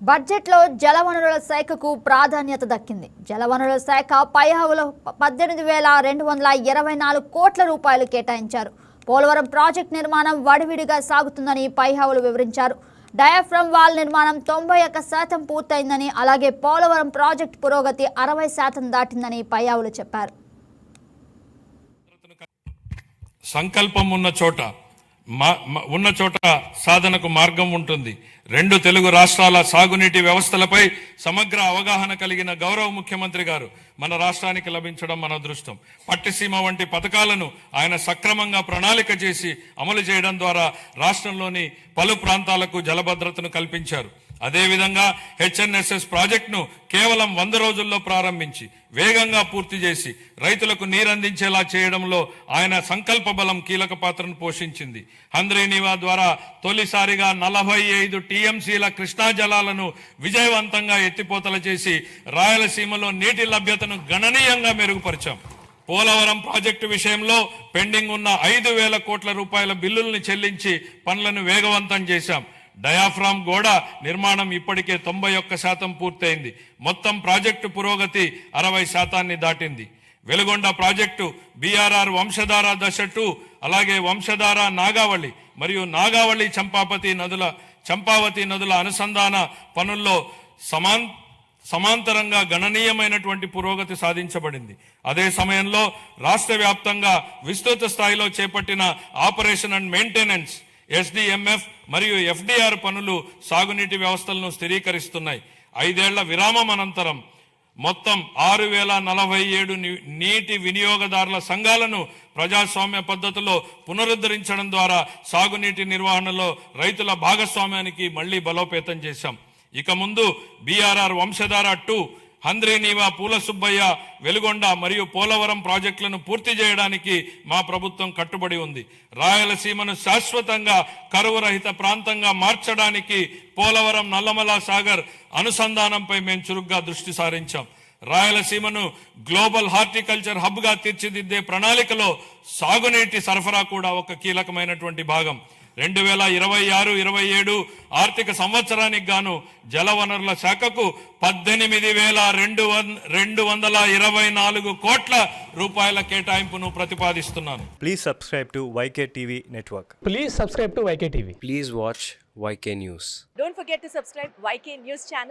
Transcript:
బడ్జెట్లో జలవనరుల శాఖకు ప్రాధాన్యత దక్కింది. జలవనరుల శాఖ పైహవులో 18,224 కోట్ల రూపాయలు కేటాయించారు. పోలవరం ప్రాజెక్టు నిర్మాణం వడివిడిగా సాగుతుందని పైహవులు వివరించారు. డయాఫ్రమ్ వాల్ నిర్మాణం 91% పూర్తయిందని, అలాగే పోలవరం ప్రాజెక్టు పురోగతి 60% దాటిందని పైహవులు చెప్పారు. సంకల్పం ఉన్న చోట సాధనకు మార్గం ఉంటుంది. రెండు తెలుగు రాష్ట్రాల సాగునీటి వ్యవస్థలపై సమగ్ర అవగాహన కలిగిన గౌరవ ముఖ్యమంత్రి గారు మన రాష్ట్రానికి లభించడం మన అదృష్టం. పట్టిసీమ వంటి పథకాలను ఆయన సక్రమంగా ప్రణాళిక చేసి అమలు చేయడం ద్వారా రాష్ట్రంలోని పలు ప్రాంతాలకు జలభద్రతను కల్పించారు. అదేవిధంగా హెచ్ఎన్ఎస్ఎస్ ప్రాజెక్టును కేవలం 100 రోజుల్లో ప్రారంభించి వేగంగా పూర్తి చేసి రైతులకు నీరందించేలా చేయడంలో ఆయన సంకల్ప బలం కీలక పాత్రను పోషించింది. హంద్రీనీవా ద్వారా తొలిసారిగా 45 టీఎంసీల కృష్ణా జలాలను విజయవంతంగా ఎత్తిపోతల చేసి రాయలసీమలో నీటి లభ్యతను గణనీయంగా మెరుగుపరిచాం. పోలవరం ప్రాజెక్టు విషయంలో పెండింగ్ ఉన్న 5,000 కోట్ల రూపాయల బిల్లుల్ని చెల్లించి పనులను వేగవంతం చేశాం. డయాఫ్రామ్ గోడ నిర్మాణం ఇప్పటికే 91% పూర్తయింది. మొత్తం ప్రాజెక్టు పురోగతి 60% దాటింది. వెలుగొండ ప్రాజెక్టు బీఆర్ఆర్ వంశధార దశ 2, అలాగే వంశధార నాగావళి మరియు నాగావళి చంపావతి నదుల అనుసంధాన పనుల్లో సమాంతరంగా గణనీయమైనటువంటి పురోగతి సాధించబడింది. అదే సమయంలో రాష్ట్ర వ్యాప్తంగా విస్తృత స్థాయిలో చేపట్టిన ఆపరేషన్ అండ్ మెయింటెనెన్స్ SDMF మరియు FDR పనులు సాగునీటి వ్యవస్థలను స్థిరీకరిస్తున్నాయి. 5 ఏళ్ల విరామం అనంతరం మొత్తం 6,047 నీటి వినియోగదారుల సంఘాలను ప్రజాస్వామ్య పద్ధతిలో పునరుద్ధరించడం ద్వారా సాగునీటి నిర్వహణలో రైతుల భాగస్వామ్యానికి మళ్లీ బలోపేతం చేశాం. ఇక ముందు BRR వంశధార 2, హంద్రీనీవా, పూల సుబ్బయ్య, వెలుగొండ మరియు పోలవరం ప్రాజెక్టులను పూర్తి చేయడానికి మా ప్రభుత్వం కట్టుబడి ఉంది. రాయలసీమను శాశ్వతంగా కరువు రహిత ప్రాంతంగా మార్చడానికి పోలవరం నల్లమల సాగర్ అనుసంధానంపై మేము చురుగ్గా దృష్టి సారించాం. రాయలసీమను గ్లోబల్ హార్టికల్చర్ హబ్గా తీర్చిదిద్దే ప్రణాళికలో సాగునీటి సరఫరా కూడా ఒక కీలకమైనటువంటి భాగం. 2026-27 ఆర్థిక సంవత్సరానికి గాను జలవనరుల శాఖకు 18,224 కోట్ల రూపాయల కేటాయింపును ప్రతిపాదిస్తున్నాను. Please subscribe to YK TV Network. Please subscribe to YK TV. Please watch YK News. Don't forget to subscribe YK News channel.